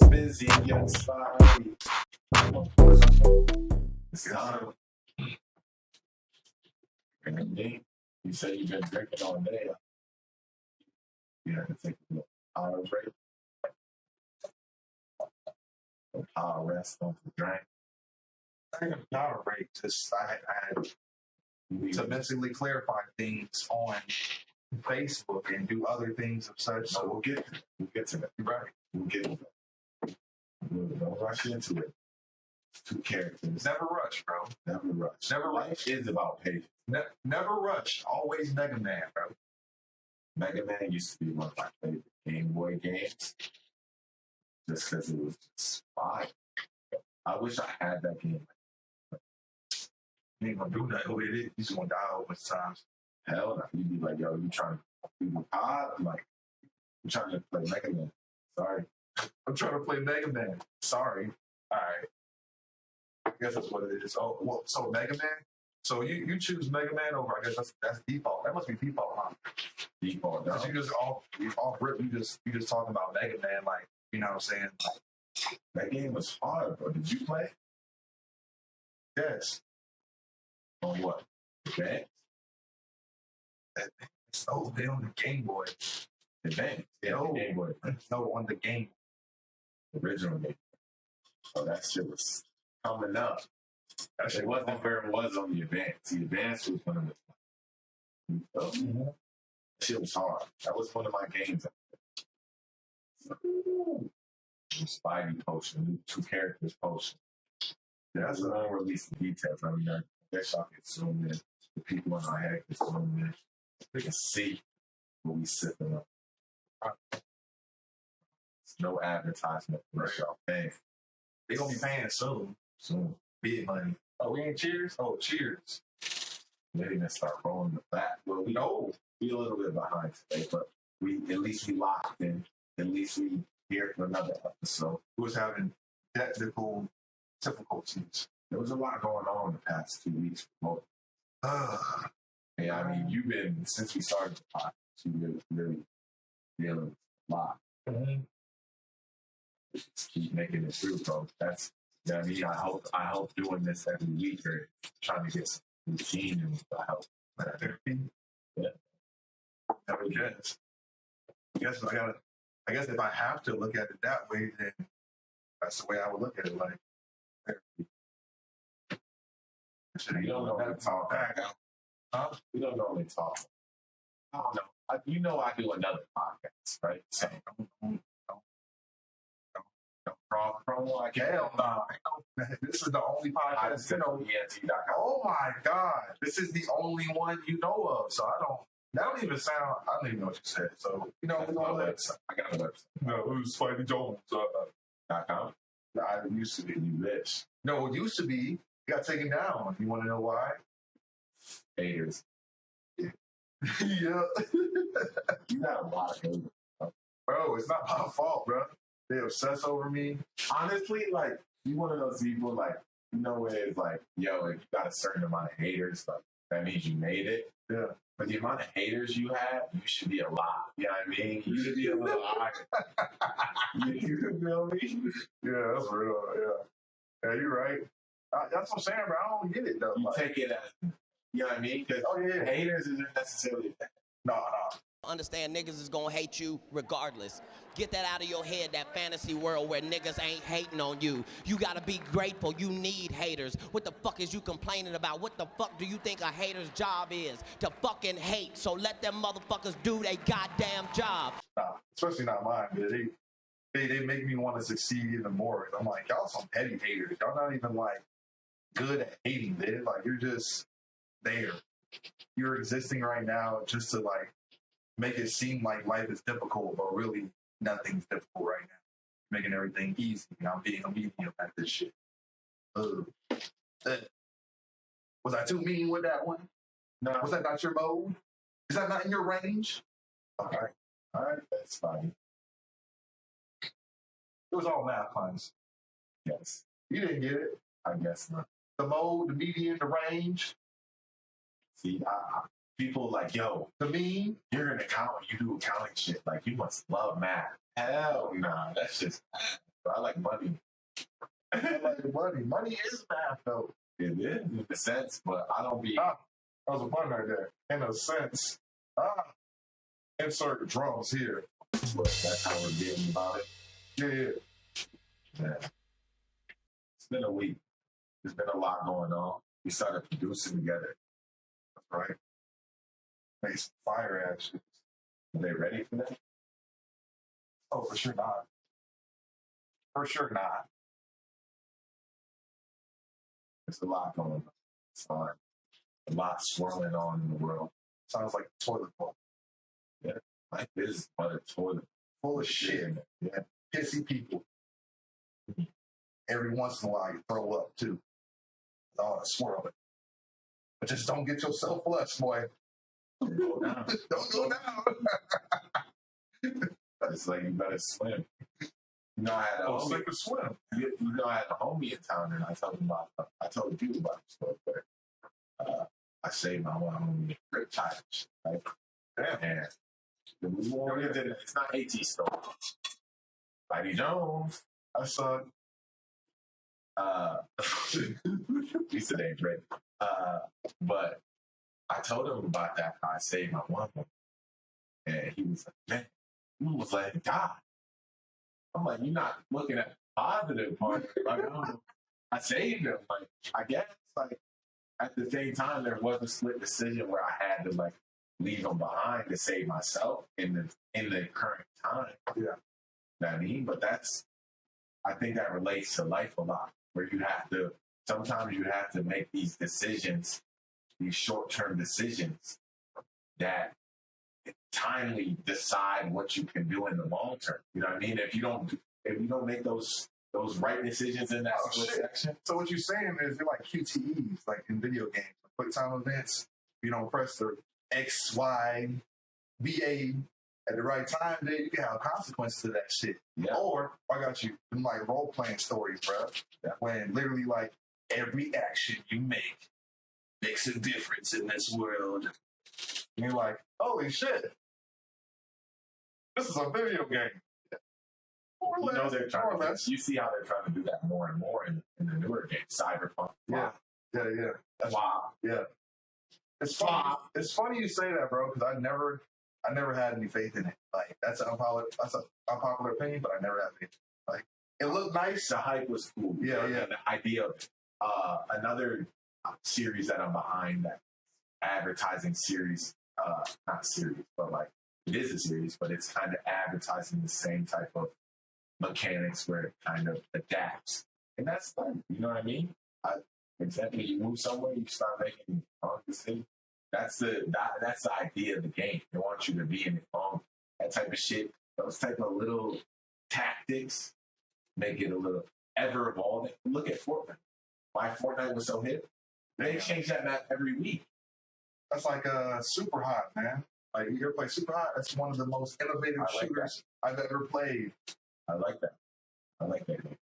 Busy inside. It's time. And you say you've been drinking all day. You have to take a little power break. A power rest on the drink. I think a power break. Just I had to mentally clarify things on Facebook and do other things of such. So we'll get to that. Right. We'll get to that. Don't rush into it. Two characters. Never rush, bro. Never rush. Never rush. Life is about patience. Never rush. Always Mega Man, bro. Mega Man used to be one of my favorite Game Boy games. Just because it was just fire. I wish I had that game. You ain't gonna do nothing with it. You just gonna die a bunch of times. Hell no. You'd be like, yo, you trying to be COD? I'm like, I'm trying to play Mega Man. Sorry. I'm trying to play Mega Man. Sorry. All right. I guess that's what it is. Oh, well, so Mega Man? So you choose Mega Man over, I guess that's default. That must be default, huh? Default, no. Because you just off rip, you just talking about Mega Man, like, you know what I'm saying? That game was hard, bro. Did you play? Yes. On what? Advance? No, they on the Game Boy. Advance? Yeah, No. Game Boy. No, on the Game. Original game. So that shit was coming up. That shit It wasn't where it was on the Advance. The Advance was one of the... Mm-hmm. That shit was hard. That was one of my games. Spidey potion, two characters potion. Yeah, that's an unreleased details. I mean, I guess y'all can zoom in. The people in our head can zoom in. They can see what we sipping up. It's no advertisement for y'all paying. They gonna be paying soon. Soon. Big money. Oh, we ain't cheers? Oh, cheers. They didn't start rolling the back. Well, we know we a little bit behind today, but at least we locked in. At least we here for another episode. We was having technical difficulties. There was a lot going on in the past 2 weeks. Yeah, I mean, you've been, since we started the podcast, you really dealing with a lot. Mm-hmm. Just keep making it through, bro. That's, you know what I mean? I hope doing this every week or trying to get some routine and I help. Yeah. I guess. I guess if I have to look at it that way, then that's the way I would look at it. Like, you don't normally talk. Huh? We don't normally talk. I don't know. You know I do another podcast, right? So Don't draw promo like hell no. This is the only podcast, you know. Oh my God. This is the only one you know of. So that don't even sound, I don't even know what you said. So, you know, I got a website. No, who's Spidey Jones? .com. I used to be you bitch. No, it used to be. It got taken down. You want to know why? Haters. Yeah. You got a lot of haters. Bro, it's not my fault, bro. They obsess over me. Honestly, like, you one of those people, like, you know, where it's like, yo, if you got a certain amount of haters, like, that means you made it. Yeah. But the amount of haters you have, you should be a lot. You know what I mean? You should be a little higher. You feel me? Yeah, that's real. Yeah. Yeah, you're right. That's what I'm saying, bro. I don't get it, though. You take it as, you know what I mean? Because haters isn't necessarily that. No. Understand niggas is gonna hate you regardless. Get that out of your head, that fantasy world where niggas ain't hating on you. You gotta be grateful. You need haters. What the fuck is you complaining about? What the fuck do you think a hater's job is? To fucking hate. So let them motherfuckers do their goddamn job. Nah, especially not mine, man. They make me want to succeed even more. I'm like, y'all some petty haters. Y'all not even like good at hating. They're like, you're just there. You're existing right now just to like make it seem like life is difficult, but really nothing's difficult right now. Making everything easy. I'm being a medium at this shit. Was I too mean with that one? No. Was that not your mode? Is that not in your range? Okay. All right, that's fine. It was all math class. Yes. You didn't get it. I guess not. The mode, the median, the range. See, people like, yo, To me, you're an accountant, you do accounting shit. Like, you must love math. Hell nah, that's just math. I like money. I like money. Money is math, though. It is in a sense, but I don't be. That was a pun right there. In a sense. Insert drums here. But that's how we're getting about it. Yeah. It's been a week. There's been a lot going on. We started producing together. That's right. Make some fire ass shit. Are they ready for that? Oh, for sure not. For sure not. There's a lot going on. It's fine. A lot swirling on in the world. Sounds like a toilet bowl. Yeah. Life is but a toilet. Full of shit. Yeah. Pissy people. Every once in a while you throw up too. With all the swirling. But just don't get yourself flushed, boy. Don't go down. Don't go down. It's like you better swim. You know, I had a homie. Sick to swim. You know, I had a homie in town, and I told you about this story, but I saved my one homie grip tires, right? Damn. And it's not AT store. Spidey Jones. I saw Lisa name's Red. But I told him about that. I saved my one homie, and he was like, "Man, you was like God." I'm like, "You're not looking at the positive part." Like, I saved him. Like, I guess, like, at the same time, there was a split decision where I had to like leave him behind to save myself in the current time. Yeah. You know what I mean? But I think that relates to life a lot, where sometimes you have to make these decisions, these short-term decisions that timely decide what you can do in the long term. You know what I mean? If you don't make those right decisions in that split section. So what you're saying is you're like QTEs, like in video games, quick time events. You don't press the X, Y, BA at the right time, then you can have consequences to that shit. Yeah. Or I got you in like role playing stories, bro. Yeah. When literally like every action you make makes a difference in this world. And you're like, holy shit. This is a video game. More or You know less, they're trying more or to. less. You see how they're trying to do that more and more in the newer games, Cyberpunk. Yeah. Wow. Yeah. It's funny. It's funny you say that, bro, because I never had any faith in it. Like that's an unpopular opinion, but I never had faith. Like it looked nice. The hype was cool. Yeah. The idea of it. Another series that I'm behind, that advertising series, not series, but like it is a series, but it's kind of advertising the same type of mechanics where it kind of adapts, and that's fun. You know what I mean? Exactly. You move somewhere, you start making decisions. That's the idea of the game. They want you to be in it long. That type of shit, those type of little tactics make it a little ever evolving. Look at Fortnite. Why Fortnite was so hip? They change that map every week. That's like Super Hot, man. Like you ever play Super Hot? That's one of the most innovative shooters I've ever played. I like that. Game.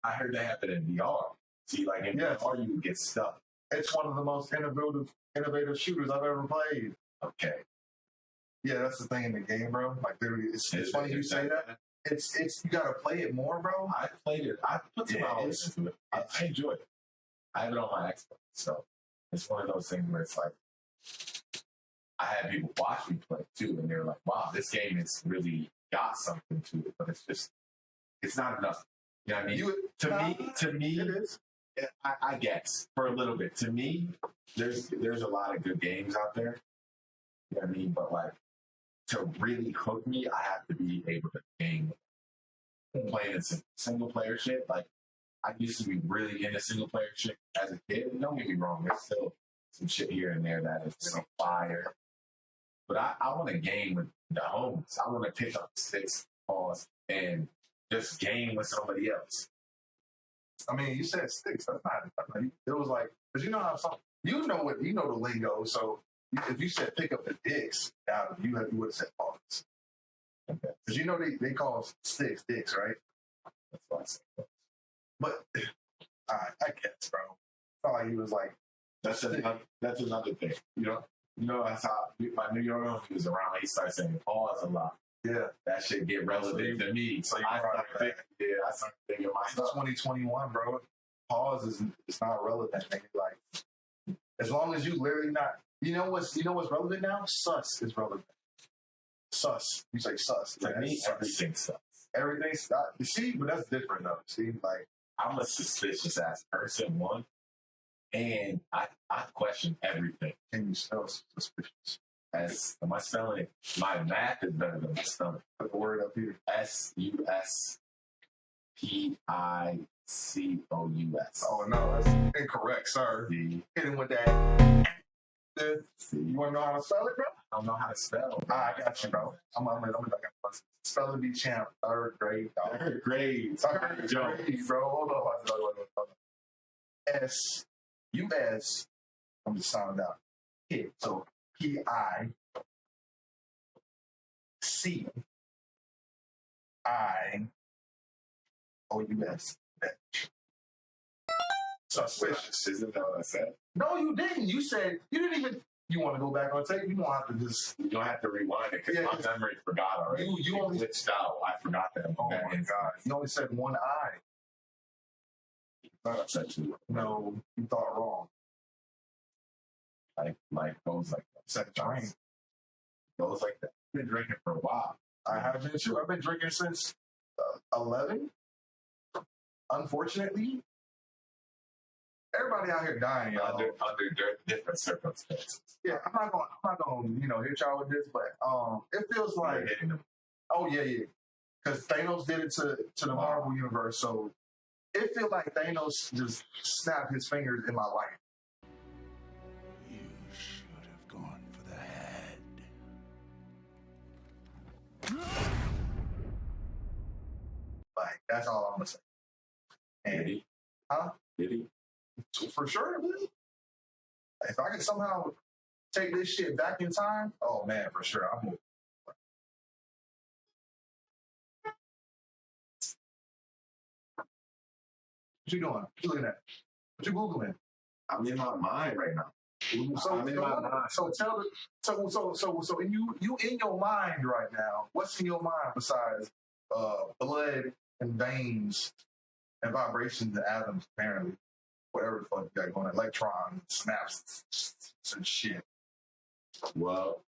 I heard they have it in VR. See, like in VR, you would get stuck. It's one of the most innovative shooters I've ever played. Okay. Yeah, that's the thing in the game, bro. Like literally, it's funny you say that. It's you gotta play it more, bro. I played it. I put some hours into it. I enjoy it. I have it on my Xbox, so it's one of those things where it's like I had people watch me play too, and they're like, "Wow, this game has really got something to it," but it's not enough. You know what I mean? To me, it is. I guess for a little bit. To me, there's a lot of good games out there. You know what I mean? But like to really hook me, I have to be able to game playing single player shit. Like I used to be really into single player shit as a kid. And don't get me wrong, there's still some shit here and there that is fire. But I want to game with the homies. I want to pick up 6 balls and just game with somebody else. I mean, you said 6. That's not. It was like, because you know how you know the lingo. So if you said pick up the dicks, now you would have said balls. Okay. Because you know they call sticks dicks, right? That's what I said. But I guess, bro. I felt like he was like that's another thing. You know, You know, that's how my New York uncle was around. He started saying pause a lot. Yeah. That shit get relevant to me. So I started thinking myself. 2021, bro. Pause is it's not relevant. Nigga. Like, as long as you literally not, you know what's relevant now? Sus is relevant. Sus. You say sus. To me, everything sucks. Everything's not. You see, but that's different though. See, like I'm a suspicious ass person, one, and I question everything. can you spell suspicious? Am I spelling it? My math is better than my spelling. Put the word up here. SUSPICOUS. Oh no, that's incorrect, sir. See? Hit him with that. See? You want to know how to spell it, bro? I don't know how to spell. I got you, bro. I'm gonna spelling bee champ, third grade, dog. Third grade, Third grade, bro. Hold on. SUS. I'm just sounding out. Hit. So PICOUS. Suspicious. Isn't that what I said? No, you didn't. You said you didn't even. You want to go back on tape? You don't have to just. You don't have to rewind it because my memory forgot already. You only glitched out. I forgot that. Oh my god! You only said one eye. I thought I said two. No, you thought wrong. Like goes like that. Said drink. Goes like that. I've been drinking for a while. I have been too. I've been drinking since 11. Unfortunately, everybody out here dying, y'all. Under different circumstances. Yeah, I'm not gonna, hit y'all with this, but it feels like, oh yeah, because Thanos did it to the Marvel universe, so it feels like Thanos just snapped his fingers in my life. You should have gone for the head. Like that's all I'm gonna say. And, Did he? huh? Did he? For sure, dude. If I can somehow take this shit back in time, oh man, for sure, I'm moving. What you doing? What you looking at? What you googling? I'm in my mind right now. I'm in my mind. So tell the so you in your mind right now. What's in your mind besides blood and veins and vibrations and atoms? Apparently, whatever the fuck you got going, electrons, snaps, and shit. Well,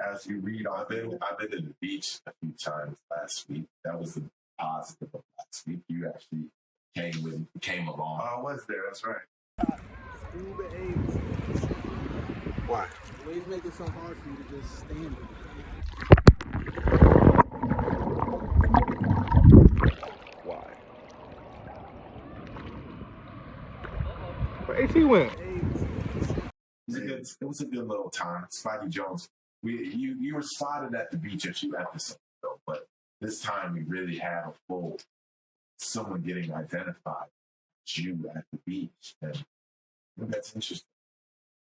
as you read, I've been to the beach a few times last week. That was the positive of last week. You actually came along. I was there. That's right. Scuba AIDS. Why? Why you make it so hard for you to just stand it? Why? Where AT went? It was a good little time. Spidey Jones. You were spotted at the beach a few episodes ago, but this time we really had a full someone getting identified as you at the beach, and that's interesting,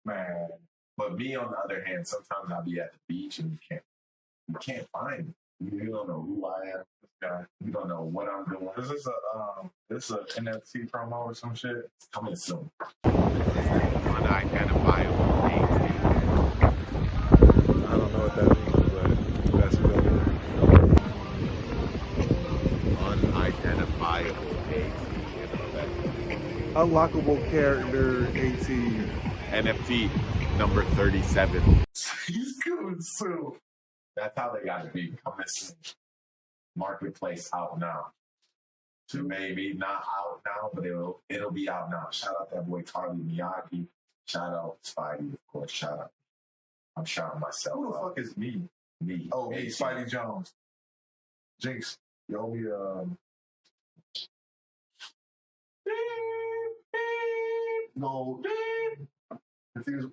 man. But me, on the other hand, sometimes I'll be at the beach and you can't find me. You don't know who I am. This guy. You don't know what I'm doing. Is this a NFT promo or some shit? It's coming soon. Unidentifiable. I don't know what that means, but that's what Unidentifiable AT. unlockable character 18. NFT number 37. He's coming soon. That's how they got to be. Coming soon. Marketplace out now. So maybe not out now, but it'll be out now. Shout out that boy Carly Miyagi. Shout out Spidey, of course. Shout out. I'm shouting myself. Who the fuck is me? Me. Oh, me, Spidey Jones. Jinx, you owe me no if he was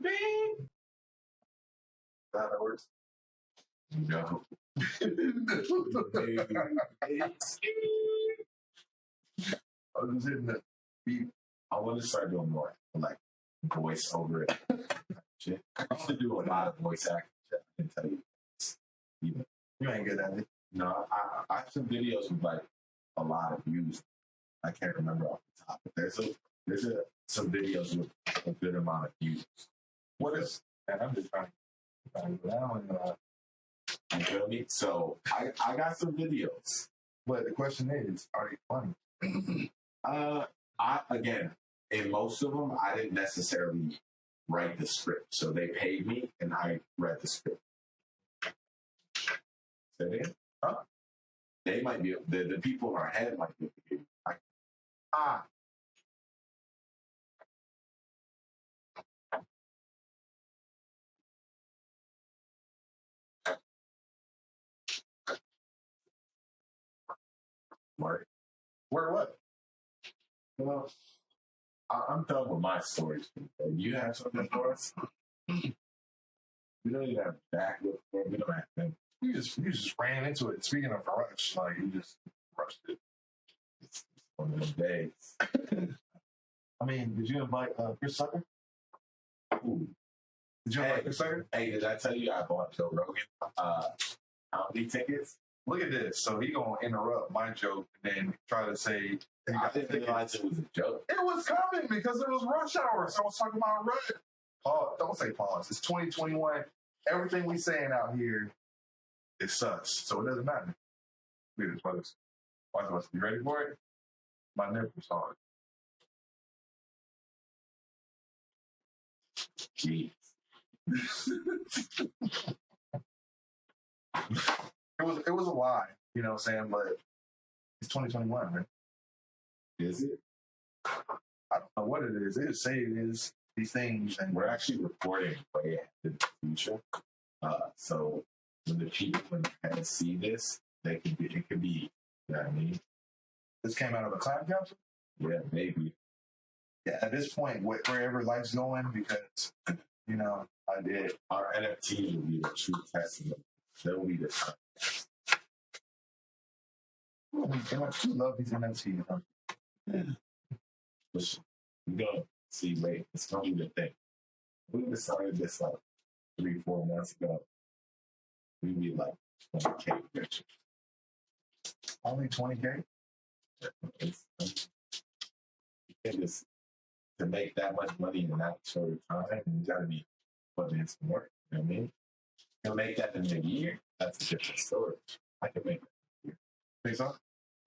that works. No. I was just hitting the beat. I want to start doing more like voice over it. Shit. I used to do a lot of voice acting. I can tell you. Even. You ain't good at it. No, I have some videos with like a lot of views. I can't remember off the top, but there's some videos with a good amount of views. What is? And I'm just trying to go down and You feel me? So I got some videos. but the question is, are they funny? Again, in most of them, I didn't necessarily write the script. So they paid me and I read the script. Say it again? Huh? They might be, the people in our head might be. Ah. Mark. Where what? Well, I'm done with my stories. You have something for us? We don't even have backlook for it. We don't have things. You just ran into it. Speaking of rush, like you just rushed it. It's one of those days. I mean, did you invite Chris Sucker? Ooh. Did you invite Chris Sucker? Hey, did I tell you I bought Joe Rogan comedy tickets? Look at this. So he gonna interrupt my joke and then try to say I didn't realize it was a joke. it was coming because it was rush hour. So I was talking about rush. Pause. Don't say pause. It's 2021. Everything we saying out here is sus. So it doesn't matter. Look at this. Watch this. You ready for it? My nipples hard. Jeez. It was a lie, you know what I'm saying? But it's 2021, man. Is it? I don't know what it is. They just say it is these things, and We're actually recording way in the future. So when the people can see this, it could be, you know what I mean? this came out of a time capsule. Yeah, maybe. Yeah, at this point, wherever life's going, because you know, I did. Our NFT will be the true testament. They'll be the time. You love these NFTs. Huh? We're gonna see, wait, it's gonna be the thing. We decided this like 3-4 months ago. We'd be like 20K rich. Only 20K? It's to make that much money in that short of time, you gotta be putting in some work. You know what I mean? You'll make that in a year, that's a different story. I can make that in a year. Think so?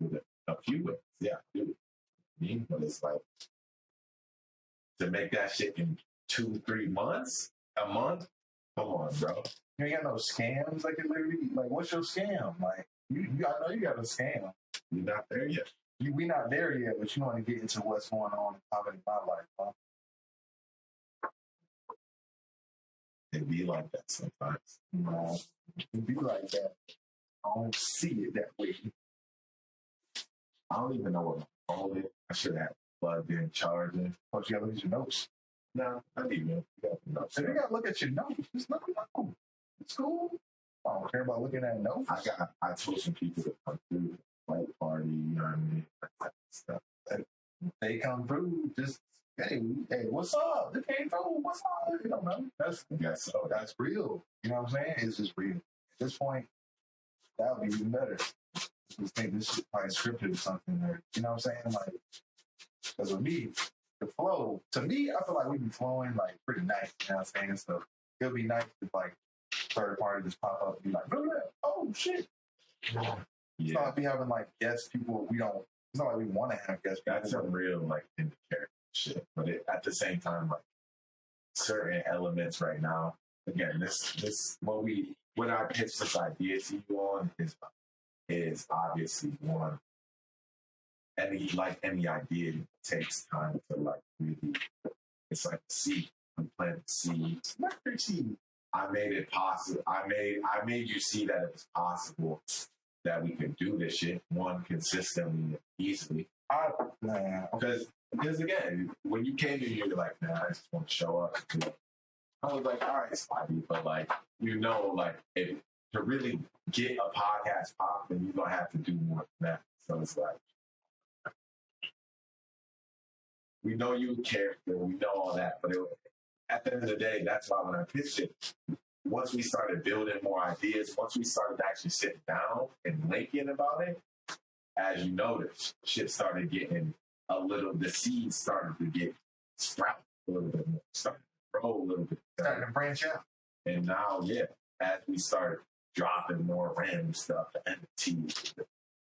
With a few ways, yeah, do it. I mean, but it's like to make that shit in 2-3 months, a month. Come on, bro. You ain't got no scams. Like, literally, like, what's your scam? Like, I know you got a scam. You're not there yet. We not there yet, but you want to get into what's going on in my life, huh? It be like that sometimes. No, it be like that. I don't see it that way. I don't even know what my phone is. I should have plugged in charging. But you gotta look at your notes. No, I need to got the notes. If you gotta look at your notes, just let me know. It's cool. I don't care about looking at notes. I told some people to come through the flight party, you know what I mean? That type of stuff. They come through, just hey, what's up? They came through, what's up? You don't know. That's real. You know what I'm saying? It's just real. At this point, that would be even better. Just think this is probably scripted or something, or you know what I'm saying? Like, because with me, the flow, to me, I feel like we be flowing like pretty nice. You know what I'm saying? So it'll be nice if like third party just pop up and be like, oh shit. Yeah. It's not like we having like guest people. We don't. It's not like we want to have guest people. That's some real like in the character shit. But at the same time, like certain elements right now, again, this what I pitched this idea to you on is obviously one. Any idea takes time to like really. It's like a seed. I'm planting seeds. I made it possible. I made you see that it was possible that we could do this shit one consistently, easily. Because again, when you came to me, you're like, man, I just want to show up. I was like, all right, Spidey, but like, like if to really get a podcast popping, you're gonna have to do more than that. So it's like, we know you a character, we know all that, but at the end of the day, that's why when I pitched it, once we started building more ideas, once we started actually sitting down and thinking about it, as you notice, shit started getting the seeds started to get sprouted a little bit more. grow a little bit. Starting to branch out. And now, yeah, as we start dropping more random stuff, the NFTs,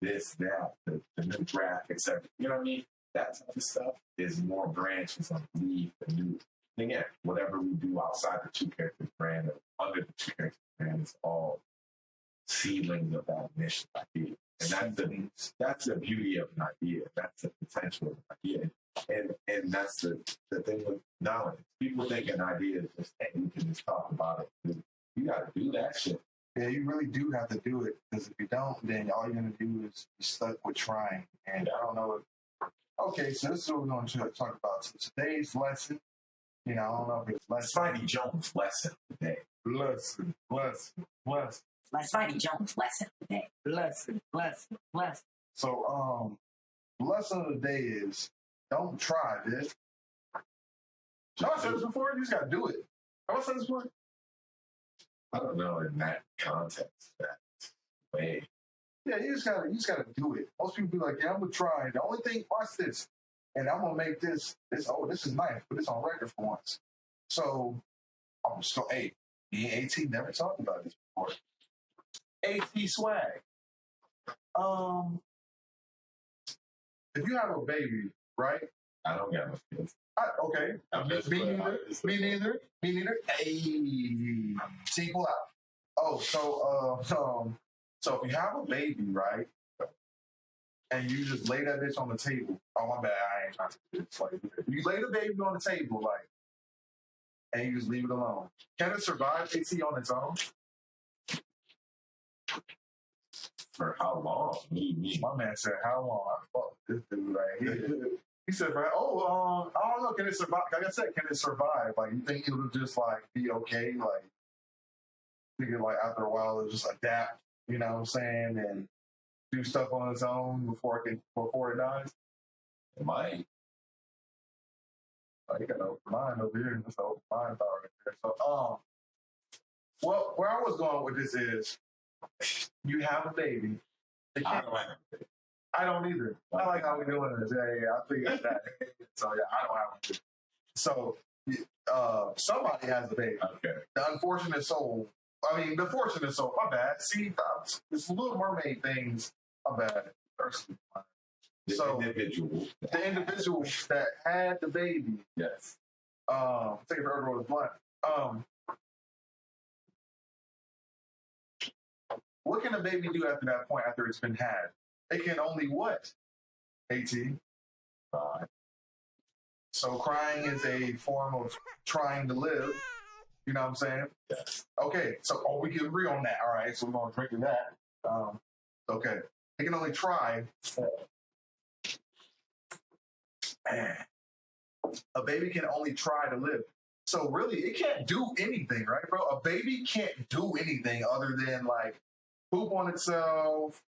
this, that, the new graphics, everything, you know what I mean? That type of stuff is more branches on leaf and new. And again, whatever we do outside the two characters brand, or under the two characters brand, is all seedlings of that mission idea. And that's the beauty of an idea. That's the potential of an idea. And that's the thing with knowledge. People think an idea is just, hey, you can just talk about it. You got to do that shit. Yeah, you really do have to do it, because if you don't, then all you're going to do is be stuck with trying. And I don't know if... Okay, so this is what we're going to talk about. So today's lesson, I don't know if it's lesson. Spidey Jones lesson today. Lesson. Spidey Jones lesson today. Lesson. So, the lesson of the day is, don't try this. Have I said this before? You just got to do it. Have I said this before? I don't know in that context, that way. Yeah, you just gotta do it. Most people be like, yeah, I'm gonna try. The only thing, watch this, and I'm gonna make this. This is nice. Put this on record for once. So I'm just going. Hey, me and AT never talked about this before. AT swag. If you have a baby, right? I don't got no kids. Okay. Me neither. Hey, sequel out. Oh, so if you have a baby, right, and you just lay that bitch on the table. Oh, my bad. I ain't trying to do this. Like, if you lay the baby on the table, like, and you just leave it alone, can it survive AT on its own? For how long? Me. My man said, how long? I fuck this dude right here. He said, I don't know. Can it survive? Like I said, can it survive? Like, you think it'll just, like, be okay? Like, think like after a while, it'll just adapt, you know what I'm saying? And do stuff on its own before it dies? It might. You got an open mind over here. That's an open mind power right there. So, well, where I was going with this is, you have a baby. I don't have it. I don't either. I like how we're doing this. Yeah. I figured that. So, yeah, I don't have it. So, somebody has a baby. Okay. The unfortunate soul. The fortunate soul. My bad. See, this Little Mermaid things. My bad. The individual that had the baby. Yes. Take it for everyone was blind. What can a baby do after that point, after it's been had? It can only what? AT? Cry. So crying is a form of trying to live. You know what I'm saying? Yes. Okay, so we can agree on that. All right, so we're going to drink to that. Okay. It can only try. Man. A baby can only try to live. So really, it can't do anything, right, bro? A baby can't do anything other than, like, poop on itself,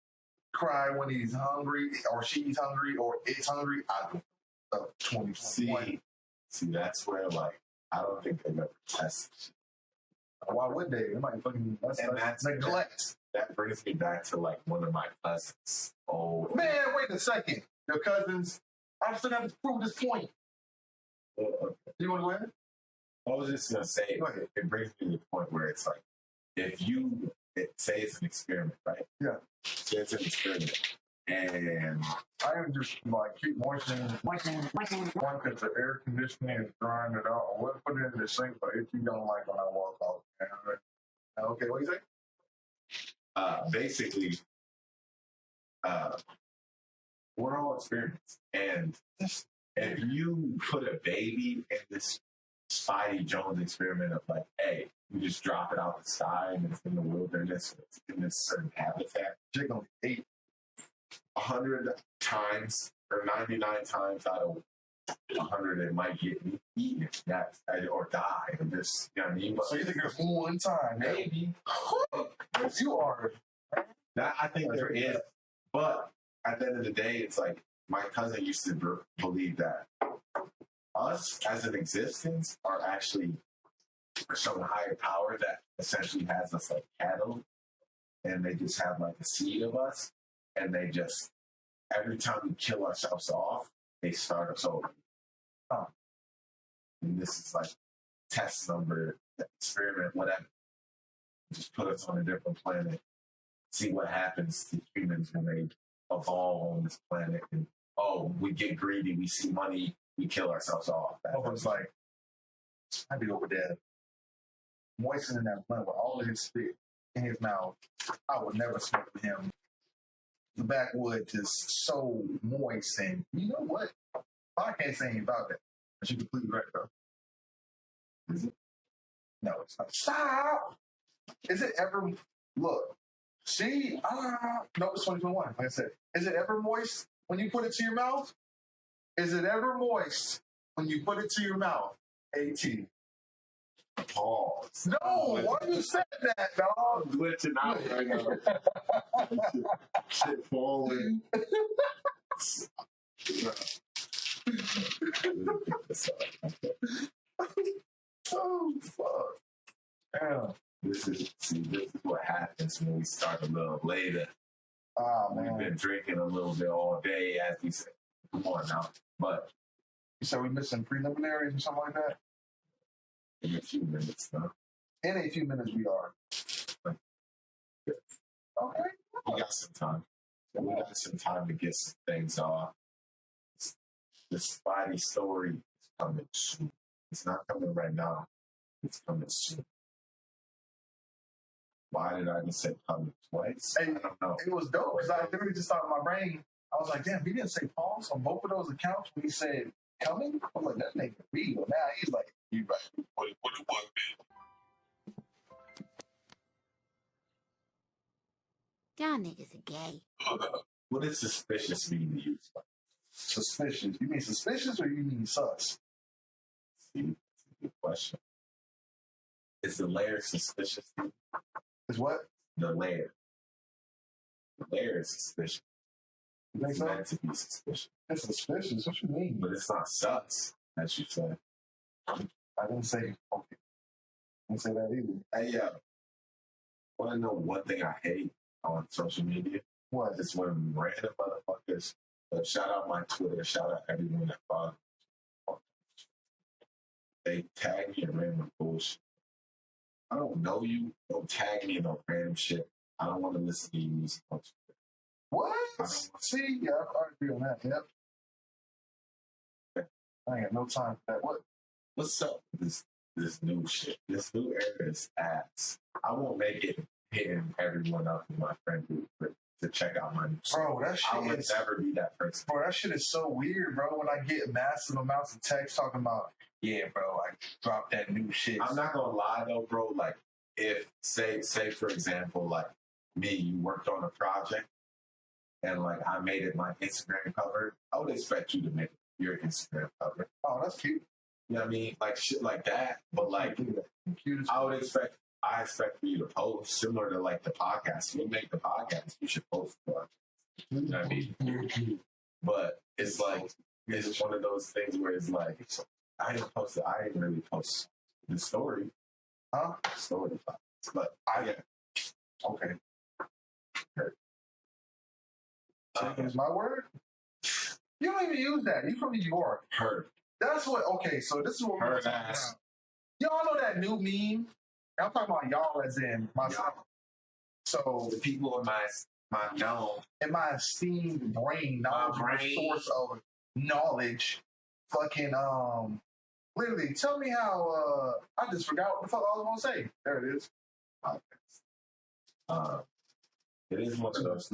cry when he's hungry, or she's hungry, or it's hungry. I don't know. 2021. See, that's where, like, I don't think they've ever tested. Why would they? They might fucking that's neglect. That brings me back to, like, one of my cousins. Oh, man, wait a second. Your cousins, I still have to prove this point. You want to go ahead? I was just going to say, it brings me to the point where it's like, if you say it's an experiment, right? Yeah. Say it's an experiment. And I am just like keep moistening one because the air conditioning is drying it out. Or what put it in the sink, but if you don't like when I walk out. Okay, what do you say? Basically, we're all experiments. And if you put a baby in this Spidey Jones experiment of like, hey, you just drop it out the sky and it's in the wilderness, it's in this certain habitat, Chicken only ate 100 times or 99 times out of 100, it might get eaten or die or just, you know what I mean? But so you think there's one time, maybe. Yes, you are. That I think there is. But at the end of the day, it's like my cousin used to believe that us as an existence are actually some higher power that essentially has us like cattle, and they just have like a seed of us, and they just every time we kill ourselves off, they start us over. And this is like test number, experiment, whatever. Just put us on a different planet. See what happens to humans when they evolve on this planet. And we get greedy, we see money, we kill ourselves off. I was like, I'd be over there moistening that blunt with all of his spit in his mouth. I would never smoke with him. The backwood just so moist, and you know what? I can't say anything about that. But you're completely right, though. Is it? No, it's not. Stop! Is it ever, look, see, no, it's 2021, like I said. Is it ever moist when you put it to your mouth? Is it ever moist when you put it to your mouth? AT. Pause. No, why you said that, dog? I'm glitching out right now. Shit falling. Oh, fuck. Damn. This is what happens when we start a little later. Ah, man. We've been drinking a little bit all day, as we said. Come on now. But You said we missing preliminaries or something like that? in a few minutes now. In a few minutes, we are. Okay. We got some time. We got some time to get some things off. The Spidey story is coming soon. It's not coming right now. It's coming soon. Why did I just say coming twice? Hey, I don't know. It was dope because I literally just thought in my brain, I was like, damn, he didn't say pause on both of those accounts when he said coming. I'm like, that nigga real. Now he's like, you right. What it was, Y'all niggas are gay. what is suspicious mean to you? Suspicious. You mean suspicious or you mean sus? See, that's a good question. Is the layer suspicious? Is what? The layer. The layer is suspicious. You think It's so? meant to be suspicious. It's suspicious. What you mean? But it's not sus, as you said. I didn't say, okay. I didn't say that either. Hey, want to know one thing I hate on social media? What? It's when random motherfuckers, shout out my Twitter, shout out everyone that follows. They tag me in random bullshit. I don't know you. Don't tag me in no random shit. I don't want to listen to your music on Twitter. What? See? Yeah, I agree on that. Yep. I ain't got no time for that. What? What's up with this new shit? This new era is ass. I won't make it hitting everyone up in my friend group to check out my new shit. Bro, that shit I would is... never be that person. Bro, that shit is so weird, bro. When I get massive amounts of text talking about, yeah, bro, I dropped that new shit. I'm not gonna lie though, bro. Like, if say for example, like me, you worked on a project, and like I made it my Instagram cover, I would expect you to make your Instagram cover. Oh, that's cute. You know what I mean? Like shit like that. But like, Cute as I expect for you to post similar to like the podcast. You make the podcast, you should post the podcast. You know what I mean? But it's like, it's one of those things where it's like, I didn't really post the story. Huh? Story. But Okay. Use my word? You don't even use that. You from New York. Heard. That's what, okay, so this is what we're Heard talking ass. about. Y'all know that new meme? I'm talking about y'all as in myself. So, The people in my known, in my esteemed brain, knowledge, brain. source of knowledge, fucking, literally, tell me how, I just forgot what the fuck I was gonna say. There it is. it is one of those.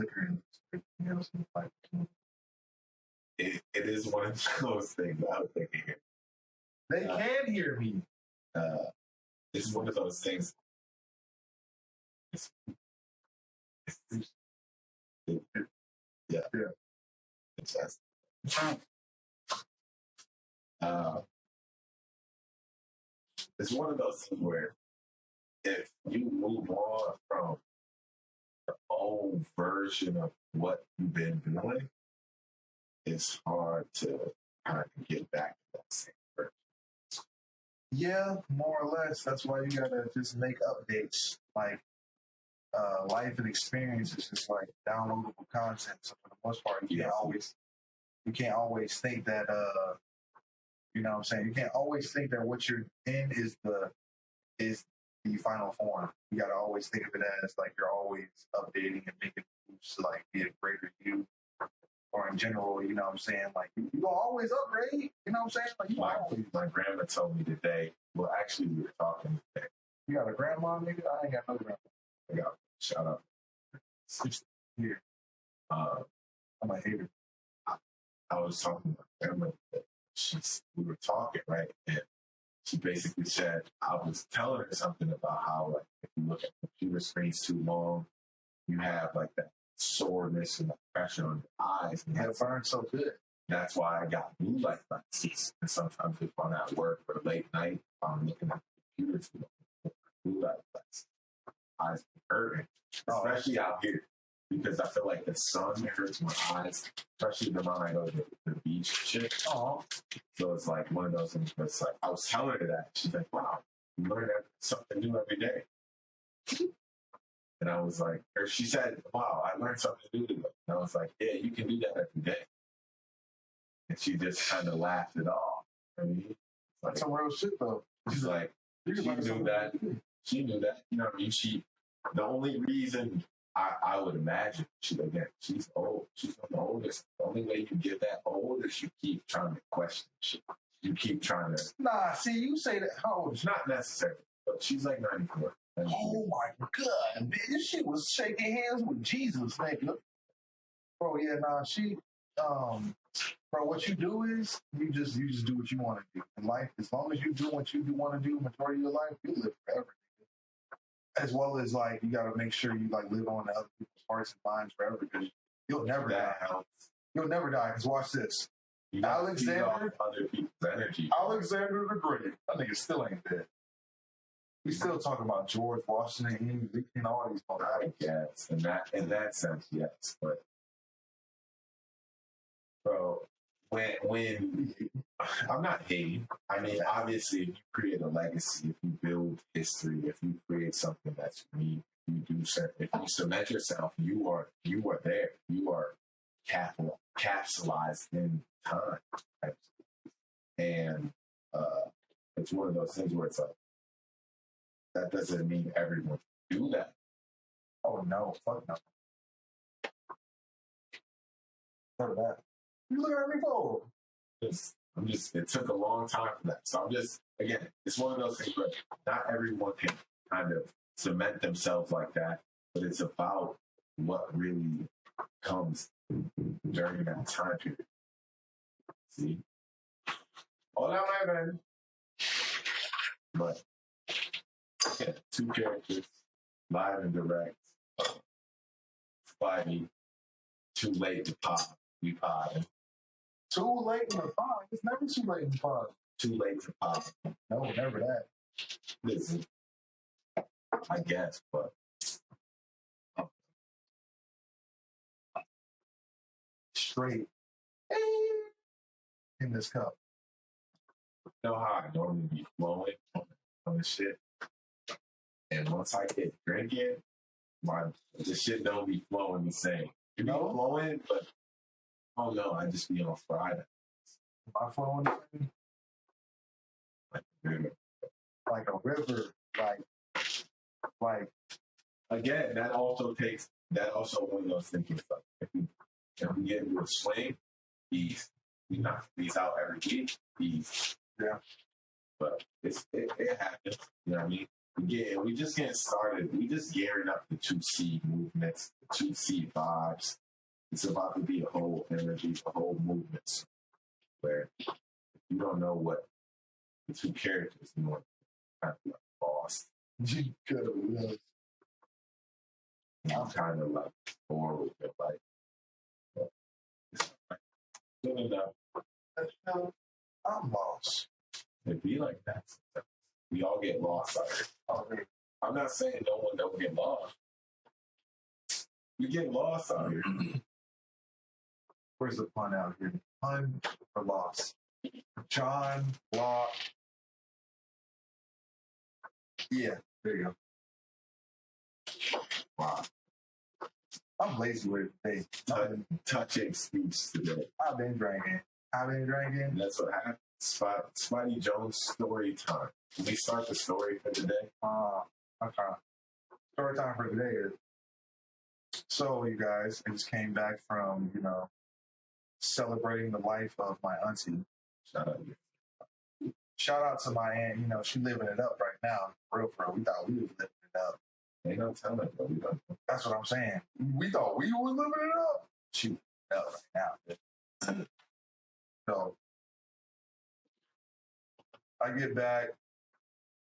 It is one of those things I was thinking. They can hear me. It's one of those things. Yeah. It's just, it's one of those things where if you move on from the old version of what you've been doing, it's hard to kind of get back to that same version. Yeah, more or less. That's why you gotta just make updates. Like life and experience is just like downloadable content. So for the most part, you can't always think that You know what I'm saying? You can't always think that what you're in is the final form. You got to always think of it as like you're always updating and making moves to like be a greater you. Or in general, you know what I'm saying? Like, you gonna always upgrade, you know what I'm saying? Like, my grandma told me today, well, actually, we were talking today. You got a grandma, nigga? I ain't got no grandma. I got, shout out. 60 years. I'm a hater. I was talking to my grandma. We were talking, right? And she basically said, I was telling her something about how, like, if you look at computer screens too long, you have, like, that soreness and the pressure on your eyes. And It burns so good. that's why I got blue light glasses. And sometimes if I'm at work or late night, I'm looking at the computer too long, blue light glasses. Eyes hurting, especially out here. Because I feel like the sun hurts my eyes, especially the moment I go to the beach and shit. So it's like one of those things where it's like, I was telling her that. She's like, wow, you learn something new every day. And I was like, or she said, wow, I learned something new today. And I was like, yeah, you can do that every day. And she just kind of laughed it off. I mean, That's some real shit, though. She's like, she knew that. She knew that. You know what I mean? The only reason I would imagine, she's old. She's the oldest. The only way you get that old is you keep trying to question shit. You keep trying to. Nah, see, you say that. How old? It's not necessary, but she's like 94. Oh my God, man. This shit was shaking hands with Jesus, nigga. Bro, yeah, nah, bro, what you do is you just do what you want to do in life. As long as you do what you want to do, majority of your life, you live forever. As well as like you got to make sure you like live on to other people's hearts and minds forever because you'll never die. You'll never die. Because watch this, Alexander, other people's energy. Alexander the Great. I think it still ain't dead. We still talking about George Washington and all these. I guess in that sense, yes, but bro, when I'm not hating. I mean, obviously, if you create a legacy, if you build history, if you create something that's unique, if you cement yourself, you are there. You are capsulized in time. Right? And it's one of those things where it's like, that doesn't mean everyone can do that. Oh no, fuck no. For that. You look at me for. It took a long time for that. So again, it's one of those things where not everyone can kind of cement themselves like that, but it's about what really comes during that time period. See? Hola, my man. But, yeah, 2 characters, live and direct. Spidey, too late to pop. We popping. Too late in the pod. It's never too late in the pod. Too late to pop. No, never that. Listen, I guess, but straight in this cup. You know how I normally be flowing on this shit, and once I get drinking, the shit don't be flowing the same. It be flowing, but oh no, I just be on Friday. Am I flowing the same? Like a river, like again, that also one of those things. If we get into a swing, we knock these out every week. Yeah. But it happens. You know what I mean? We just getting started. We just gearing up the 2C movements, the 2C vibes. It's about to be a whole energy, a whole movement. Where if you don't know what the 2 characters, you know, kind of like lost. You could have lived. I'm kind of like bored with it, like. It's like good enough. I'm lost. It be like that. We all get lost out here. I'm not saying no one don't get lost. You get lost out here. Where's the pun out here? Pun or loss? John Locke. Yeah, there you go. Wow. I'm lazy with it today. Touching speech today. I've been drinking. That's what happens. Spidey Jones story time. Can we start the story for today? Okay. Story time for today is, so you guys, I just came back from, celebrating the life of my auntie. Shout out to my aunt, she living it up right now. For real. We thought we was living it up. Ain't no telling, but we don't. That's what I'm saying. We thought we were living it up. She living it up right now. So I get back,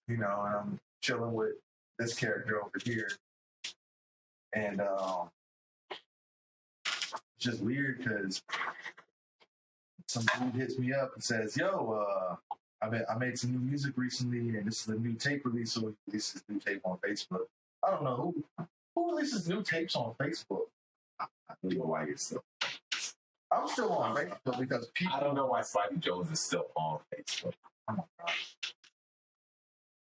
and I'm chilling with this character over here. And it's just weird because some dude hits me up and says, yo, I made some new music recently, and this is a new tape release, so he releases new tape on Facebook. I don't know who releases new tapes on Facebook. I don't know why you're still. I'm still on Facebook because people. I don't know why Spidey Jones is still on Facebook. Oh my gosh.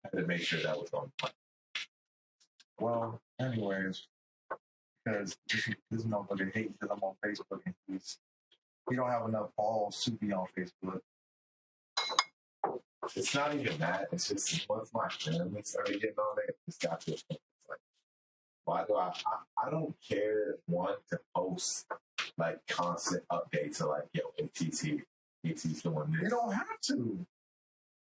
I had to make sure that was on. Well, anyways, because this motherfucker hates that I'm on Facebook, and he don't have enough balls to be on Facebook. It's not even that. It's just once my family started getting on it, it's got to. It's like, why do I don't care to post like constant updates of like, yo, AT's doing this. You don't have to.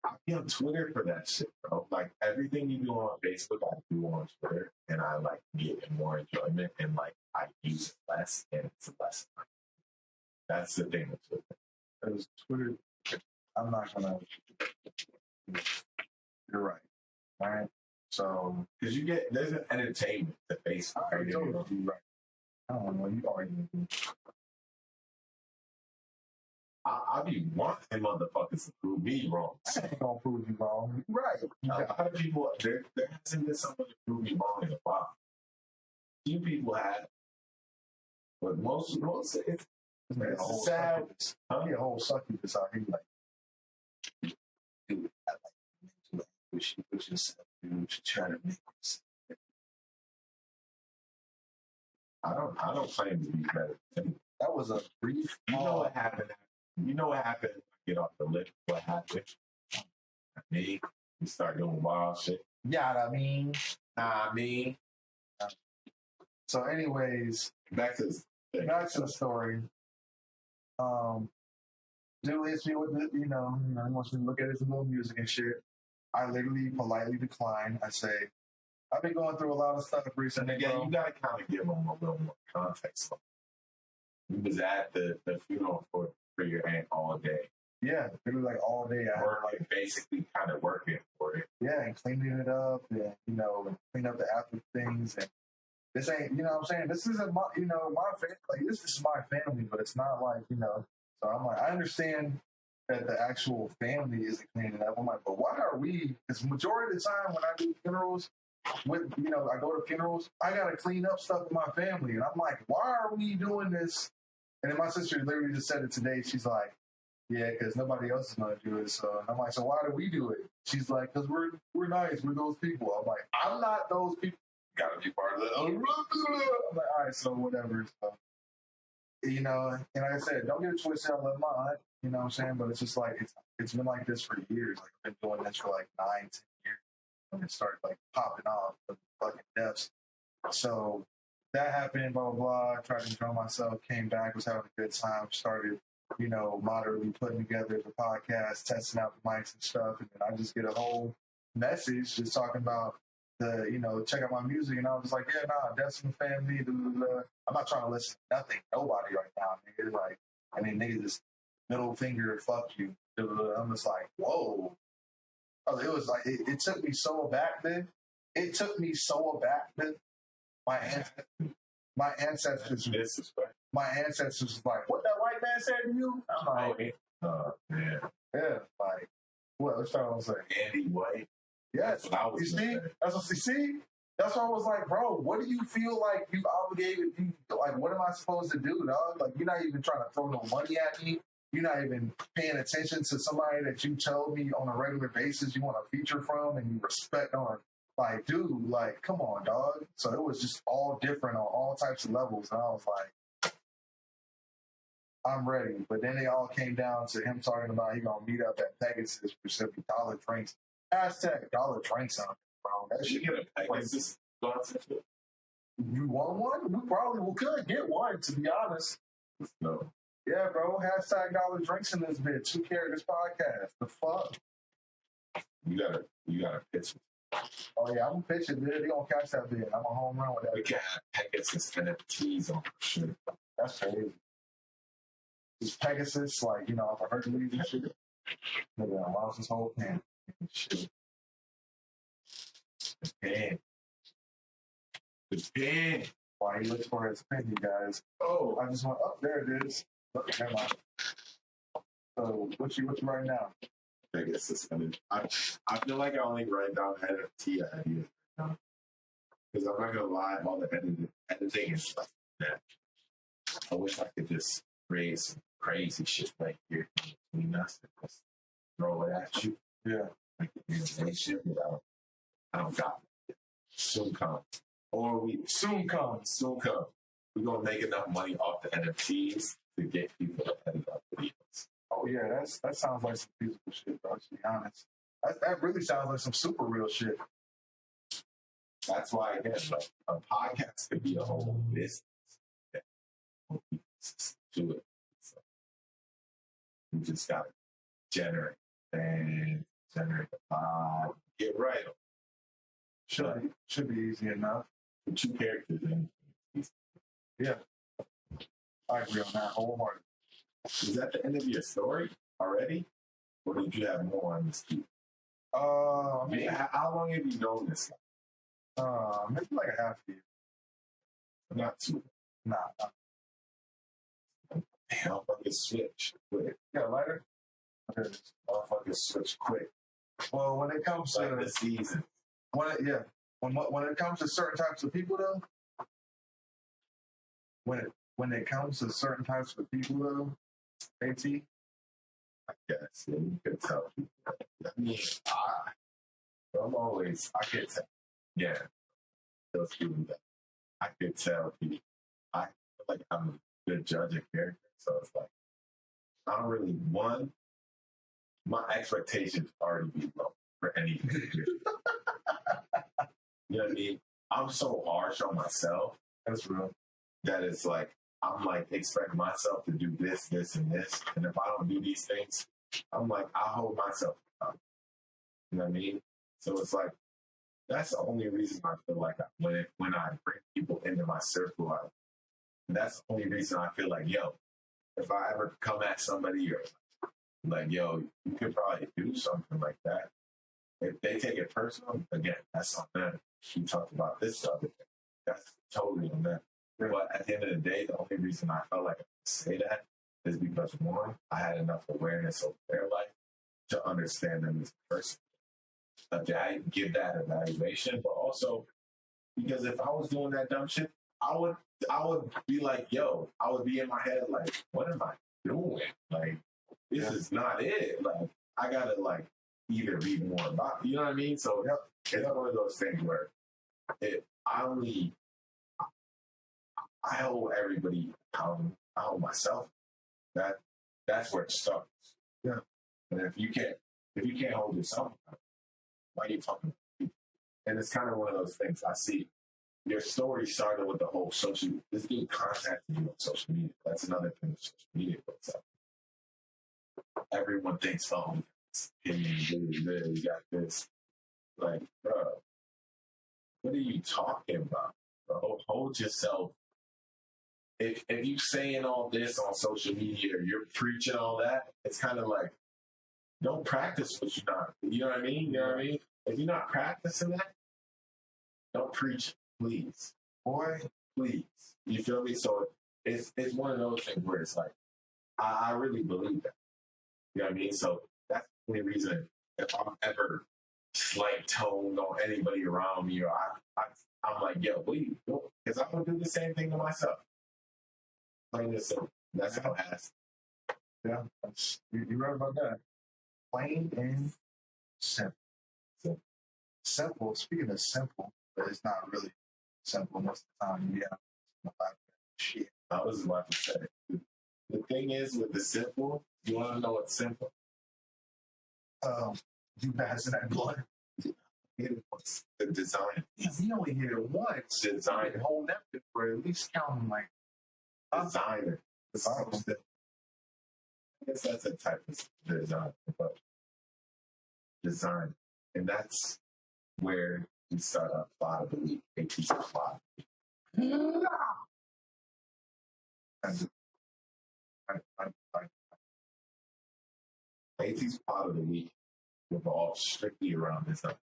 I'll be on Twitter for that shit, bro. Like everything you do on Facebook, I do on Twitter, and I like get more enjoyment, and like I use it less, and it's less. That's the thing with Twitter. Because Twitter, I'm not gonna. You're right. All right. So, because there's an entertainment to Facebook. I told you, you're right. I don't know. You already. I be wanting motherfuckers to prove me wrong. I ain't gonna prove you wrong. You're right. A lot of people, there hasn't been someone to prove me wrong in a while. Few people have, but most it's sad. Be a whole succubus out here like, dude, I like mental anguish. You put yourself through to try to make this. I don't claim to be better. That was a brief. You know what happened? Get off the list. What happened? Me. We start doing wild shit. Yeah, I mean. So, anyways, back to the story. Dude hits me with the, he wants me to look at his little music and shit. I literally politely decline. I say, I've been going through a lot of stuff recently. And again, you gotta kind of give them a little more context. He was at the funeral for your aunt all day. Yeah, it was like all day. Or like basically kind of working for it. Yeah, and cleaning it up, and clean up the after things. And this ain't, what I'm saying, this isn't my, my family. Like this is my family, but it's not like, So I'm like, I understand that the actual family isn't cleaning up. I'm like, but why are we? Because majority of the time when I do funerals, I go to funerals, I gotta clean up stuff with my family, and I'm like, why are we doing this? And then my sister literally just said it today. She's like, yeah, because nobody else is going to do it. So I'm like, so why do we do it? She's like, because we're nice. We're those people. I'm like, I'm not those people. You got to be part of the. I'm like, all right, so whatever. So, and like I said, don't get it twisted. I love my aunt, you know what I'm saying? But it's just like, it's been like this for years. Like I've been doing this for like 9-10 years. And it started like popping off with fucking deaths. So that happened, blah, blah, blah. I tried to enjoy myself, came back, was having a good time, started, moderately putting together the podcast, testing out the mics and stuff. And then I just get a whole message just talking about check out my music. And I was just like, yeah, nah, Deaths in the Family. Blah, blah, blah. I'm not trying to listen to nothing, nobody right now. Nigga. Like, and then niggas just middle finger, fuck you. Blah, blah, blah. I'm just like, whoa. Oh, it was like, it took me so aback then. My ancestors was like, what that white man said to you? I'm like, yeah, like, what? Let's try to say Andy White. Yes, you see? That's what you see? That's why I was like, bro, what do you feel like you obligated? Like, what am I supposed to do, dog? Like, you're not even trying to throw no money at me. You're not even paying attention to somebody that you tell me on a regular basis you want a feature from and you respect on. Like, dude, like, come on, dog. So it was just all different on all types of levels. And I was like, I'm ready. But then they all came down to him talking about he gonna meet up at Pegasus for $70 drinks. Hashtag dollar drinks on it, bro. That You shit. get a Pegasus sponsorship? You want one? We probably could get one, to be honest. No. Yeah, bro. Hashtag dollar drinks in this bitch. Two Characters podcast. The fuck? You gotta pitch it. Oh yeah, I'm pitching, dude. They gonna catch that bit. I'm a home run with We that. can have Pegasus NFTs on shit. That's crazy. This Pegasus, like, you know, off of Hercules and shit. Nigga, I lost his whole pen. Shit. The pen. The pen. While he looks for his pen, you guys. Oh, I just went, oh, there it is. Look, never mind. So, what you writing now? Pegasus NFT. I feel like I only write down NFT ideas right now. Because I'm not gonna lie, all the editing and stuff like that. I wish I could just create some crazy shit right here between us and just throw it at you. Yeah. Like the animation, but I don't got it. Soon come. Or we Soon come. soon come. We're gonna make enough money off the NFTs to get people to edit our videos. Oh yeah, that sounds like some musical shit, bro. To be honest, that really sounds like some super real shit. That's why again, like a podcast could be a whole business. Yeah. Do it. So you just gotta generate and generate the vibe. Get right on. Should be easy enough. The two characters in. Yeah, I agree on that wholeheartedly. Is that the end of your story already? Or did you have more on this deep? How long have you known this guy? Maybe like a half year. Not too. Nah. Motherfuckers switch quick. You got a lighter? Okay. Motherfuckers switch quick. Well, when it comes Like to the season. when it comes to certain types of people, though, when it comes to certain types of people, though, AT, I guess. Yeah, you can tell people. I mean, I could tell. Yeah. Those people that I could tell people. I feel like I'm a good judge of character. So it's like, I don't really, my expectations already be low for anything. You know what I mean? I'm so harsh on myself. that's real. That it's like, I'm like, expect myself to do this, this, and this. And if I don't do these things, I'm like, I hold myself up. You know what I mean? So it's like, that's the only reason I feel like when I bring people into my circle, that's the only reason I feel like, yo, if I ever come at somebody or like, yo, you could probably do something like that. If they take it personal, again, that's on them. She talked about this the other day. That's totally on them. But at the end of the day, the only reason I felt like I could say that is because, one, I had enough awareness of their life to understand them as a person. Give that evaluation, but also because if I was doing that dumb shit, I would be like, yo, I would be in my head like, what am I doing? Like, this is not it. Like, I gotta like either read more about it. You know what I mean? So it's one of those things where I hold everybody accountable. I hold myself. That's where it starts. Yeah. And if you can't hold yourself accountable, why are you talking to people? And it's kind of one of those things. I see your story started with the whole this dude contacted you on social media. That's another thing with social media. Everyone thinks, oh, we got this. Like, bro, what are you talking about? Bro, hold yourself. If you saying all this on social media or you're preaching all that, it's kind of like, don't practice what you're not. You know what I mean? You know what I mean? If you're not practicing that, don't preach, please. Boy, please. You feel me? So it's one of those things where it's like, I really believe that. You know what I mean? So that's the only reason if I'm ever slight toned on anybody around me or I'm like, yo, what are you doing? Because I'm going to do the same thing to myself. Plain and simple. That's how it has. yeah, you're right about that. Plain and simple. Simple. Speaking of simple, but it's not really simple most of the time. Yeah, shit. I was about to say, The thing is with the simple, you want to know what's simple? You passing that blunt. It's the design. Yeah, we only hit it once. Design. Hold that for at least counting like Designer. I guess that's a type of design, but design. And that's where we start our plot of the week, AT's plot. AT's plot of the week revolves strictly around design.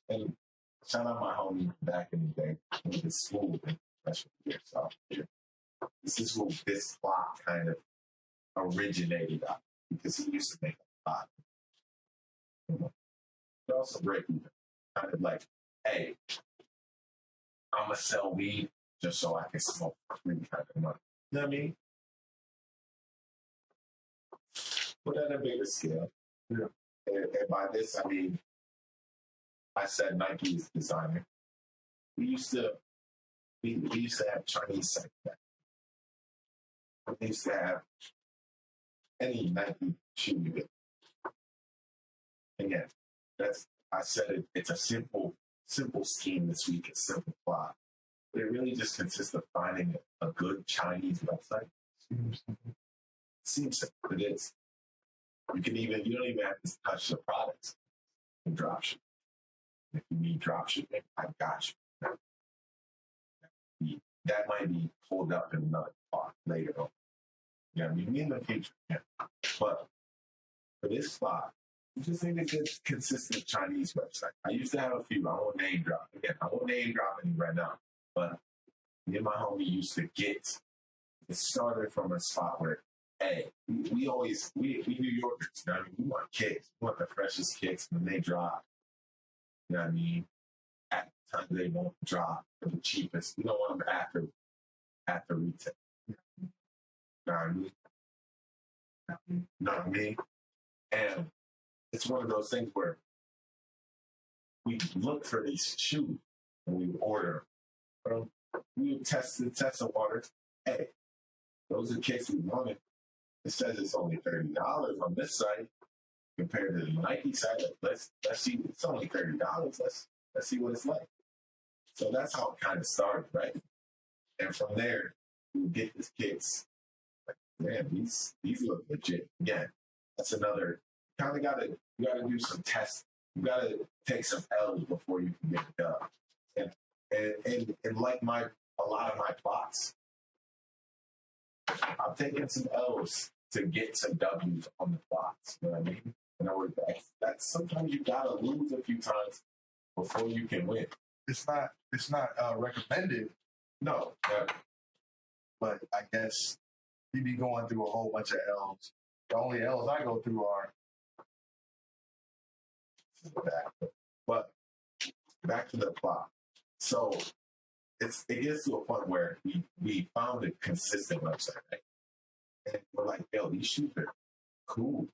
And shout out my homie back in the day, went to school in freshman year, sophomore year. This is where this plot kind of originated out because he used to make a plot. But also break even. Kind of like, hey, I'm gonna sell weed just so I can smoke for free kind of money. You know what I mean? But at a bigger scale. Yeah. And by this I mean I said Nike is designer. We used to have Chinese sites back. We used to have any Nike shoe you get. Again, I said it. It's a simple scheme this week. It's simple plot. But it really just consists of finding a good Chinese website. Seems simple. It is. You don't even have to touch the products and drop ship. If you need drop shipping, I got you. That might be pulled up in another plot later on. Yeah, maybe in the future. Yeah. But for this spot, you just need a good, consistent Chinese website. I used to have a few. I won't name drop. Again, I won't name drop any right now. But me and my homie used to get it started from a spot where, hey, we New Yorkers, you know what I mean? We want kicks. We want the freshest kicks when they drop. You know what I mean? At the time they won't drop for the cheapest. We don't want them after retail. You know what I mean? You know what I mean? And it's one of those things where we look for these shoes and we order them. We test the waters. Hey, those are kicks we wanted. It says it's only $30 on this site compared to the Nike site. Let's see. It's only $30. Let's see what it's like. So that's how it kind of started, right? And from there, we get these kicks. Like, man, these look legit. Again, that's another. You gotta do some tests. You gotta take some L's before you can get it done. And like a lot of my plots, I'm taking some L's to get some W's on the plots. You know what I mean? In other words, that's sometimes you gotta lose a few times before you can win. It's not recommended. No, but I guess you be going through a whole bunch of L's. The only L's I go through are but back to the plot. So it gets to a point where we found a consistent website, right? And we're like, yo, these shoes are cool.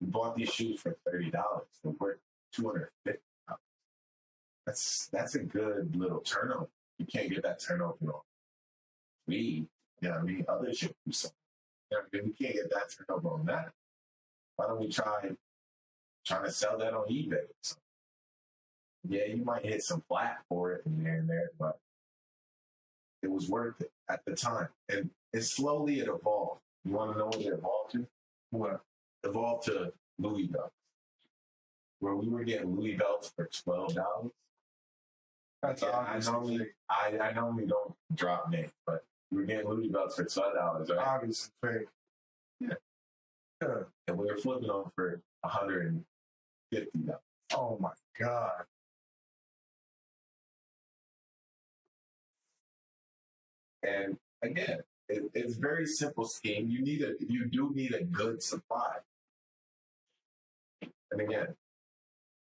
We bought these shoes for $30. They're worth $250. That's a good little turnover. You can't get that turnover on weed. You know what I mean? Other shit do something. You know what I mean? We can't get that turnover on that. Why don't we trying to sell that on eBay? So, yeah, you might hit some flat for it and there, but it was worth it at the time. And it evolved. You want to know what it evolved to? What? Evolved to Louis belts. Where we were getting Louis belts for $12. That's I normally don't drop names, but we were getting Louis belts for $12, right? Obviously fake. Yeah. And we were flipping them for $150. Oh my God. And again, it's very simple scheme. You do need a good supply. And again,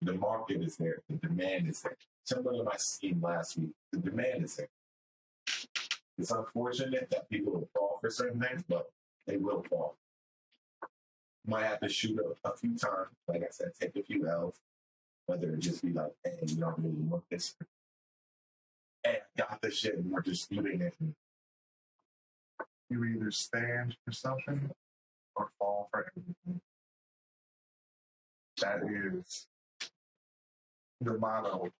the market is there. The demand is there. Similar to my scheme last week, the demand is there. It's unfortunate that people will fall for certain things, but they will fall. You might have to shoot a few times. Like I said, take a few L's. Whether it just be like, hey, you don't really want this. Hey, I got this shit, and we're disputing it. And You either stand for something or fall for everything. That is the motto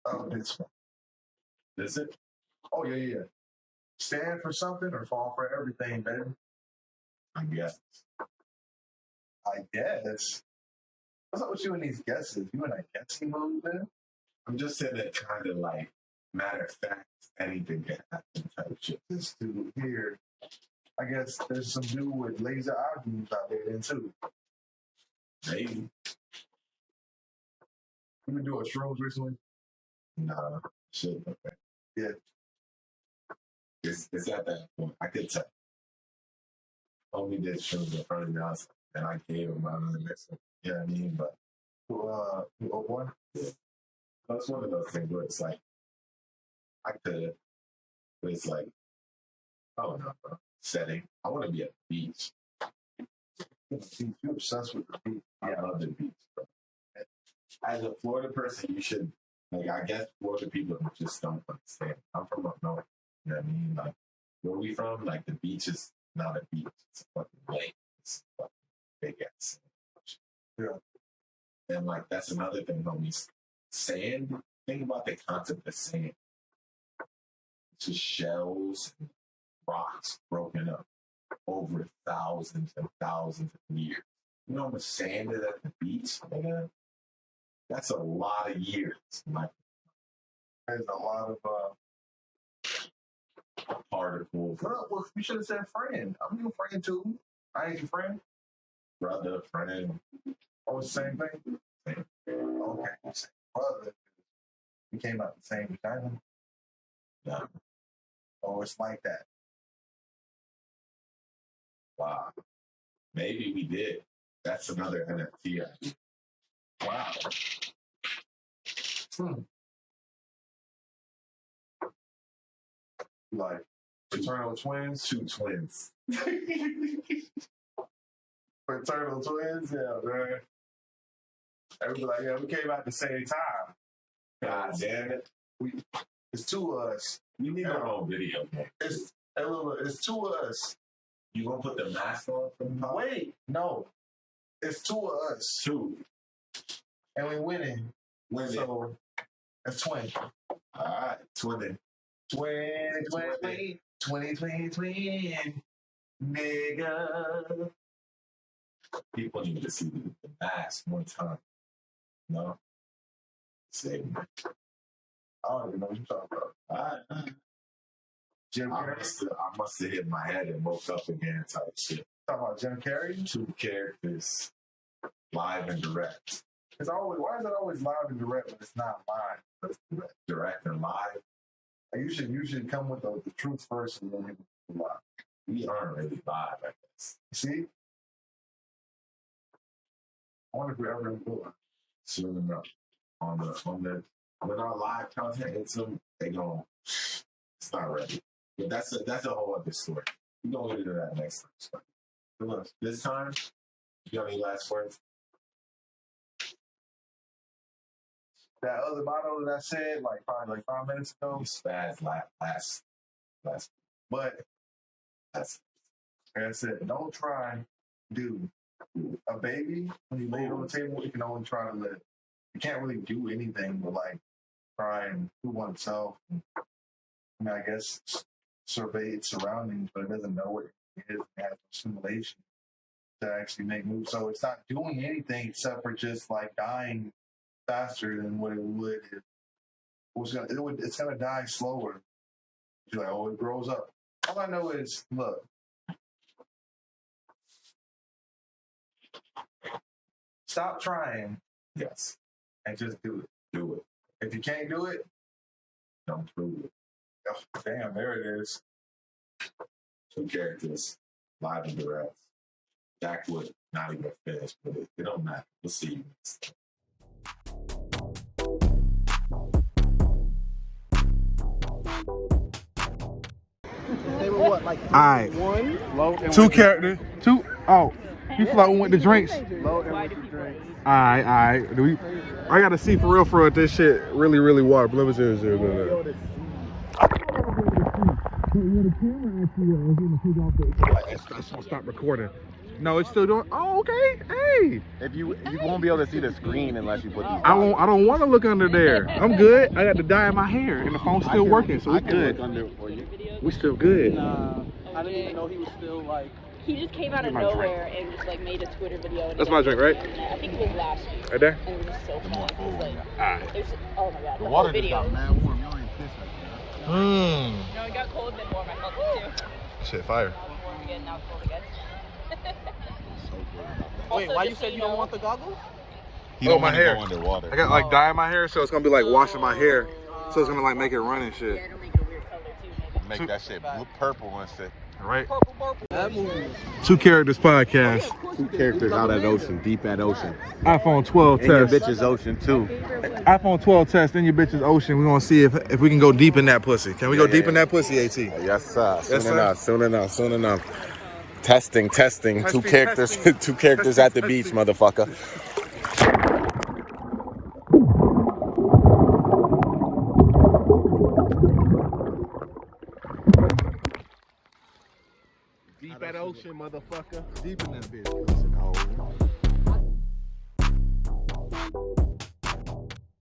of this one. Is it? Oh, yeah. Stand for something or fall for everything, baby. I guess. What's up with you and these guesses? You in a guessing mood, man? I'm just saying that kind of like matter of fact, anything can happen type shit. This dude here, I guess there's some dude with laser eye beams out there then too. Maybe. You been doing shrooms recently? Nah, shit. Okay. Yeah. It's at that point. I could tell. Homie did shrooms in front of me, and I gave him my own mixer. You know what I mean? But You old boy? yeah. That's one of those things where it's like, I could, but it's like, oh no, bro. Setting. I want to be at the beach. You're obsessed with the beach. I love the beach, bro. As a Florida person, you should, like, I guess Florida people just don't understand. I'm from up north. You know what I mean? Like, where we from, like, the beach is not a beach. It's a fucking lake. It's a fucking big ass. Yeah. And, like, that's another thing, homies. Sand, think about the concept of sand. It's just shells and rocks broken up over thousands and thousands of years. You know how much sand is at the beach, nigga? That's a lot of years. Like, There's a lot of particles. well, you should have said friend. I'm your friend too. I ain't your friend. Brother, friend. Oh, it's the same thing? Same. Okay. Same brother. We came out the same time. Yeah. Oh, it's like that. Wow. Maybe we did. That's another NFT. Wow. Like fraternal twins? Two twins. Fraternal twins? Yeah, man. Everybody like, yeah, we came out at the same time. God damn it. It's two of us. We need our own video game. It's two of us. You gonna put the mask on for the pod? Wait, no. It's two of us. Two. And we winning. Winning. So it's twin. Alright, twinning. Twin. Nigga. People need to see the mask one time. No? Save me. I don't even know what you're talking about. Alright. Jim I Carrey? must have hit my head and woke up again type shit. Talking about Jim Carrey? Two characters, live and direct. It's always, why is it always loud and direct when it's not live? It's direct and live. Like you should come with the truth first and then hit the live. We aren't really live, I guess. See? I wonder if we ever do it. Soon enough. On the when our live content hits them, they go, it's not ready. But that's a whole other story. We're gonna get into that next time. But look, this time, you got any last words? That other motto that I said, like probably like 5 minutes ago. You spaz last. But That's like I said, don't try do a baby when you lay it on the table. You can only try to live. You can't really do anything but like try and do oneself. I mean, I guess survey its surroundings, but it doesn't know what it is. It has no simulation to actually make moves. So it's not doing anything except for just like dying faster than what it would. It's gonna die slower. You're like, oh, it grows up. All I know is, look, stop trying yes. and just do it. Do it. If you can't do it, Don't prove it. oh, damn, there it is. Two characters, live and direct. Jack would not even finish, but it don't matter. We'll see you next time. They were what, like Alright. one? Low and Two characters. Two. Oh, you floating with the drinks. Low and with the drinks. Alright. I gotta see for real if this shit really water. Let me see. where the camera actually is gonna take off the. It's gonna stop recording. No, it's still doing. Oh, okay. Hey. If you won't be able to see the screen unless you put these. I don't want to look under there. I'm good. I got the dye in my hair, and the phone's still working, so we good. Look under for you. We still good. Nah, I didn't even know he was still like. He just came out of nowhere and just like made a Twitter video. And That's my drink, right? I think it was last year. Right there. And it was just so funny. Like, Alright. it was, oh my god, The the water whole just video. got mad warm. Y'all ain't pissed like that. No, it got cold and then warm. I felt it too. Shit, fire. Warm again, now it's cold again. Wait, why you said you don't want the goggles? He don't my want to hair. go underwater. I got like dye in my hair, so it's gonna be like washing my hair. So it's gonna like make it run and shit. Yeah, it'll make it a weird color too, maybe. Make that shit look purple and shit. Right? That movie. Two Characters podcast. Two characters out at ocean, deep at ocean. iPhone 12 And your test. bitch's ocean too. iPhone 12 test in your bitch's ocean. We're gonna see if we can go deep in that pussy. Can we go deep in that pussy, AT? Yes, sir. Soon Yes, sir. enough. Soon enough. Soon enough. Testing. Two Testing, characters. testing. Two characters at the beach, motherfucker. Deep at ocean, motherfucker. Deep in that bitch.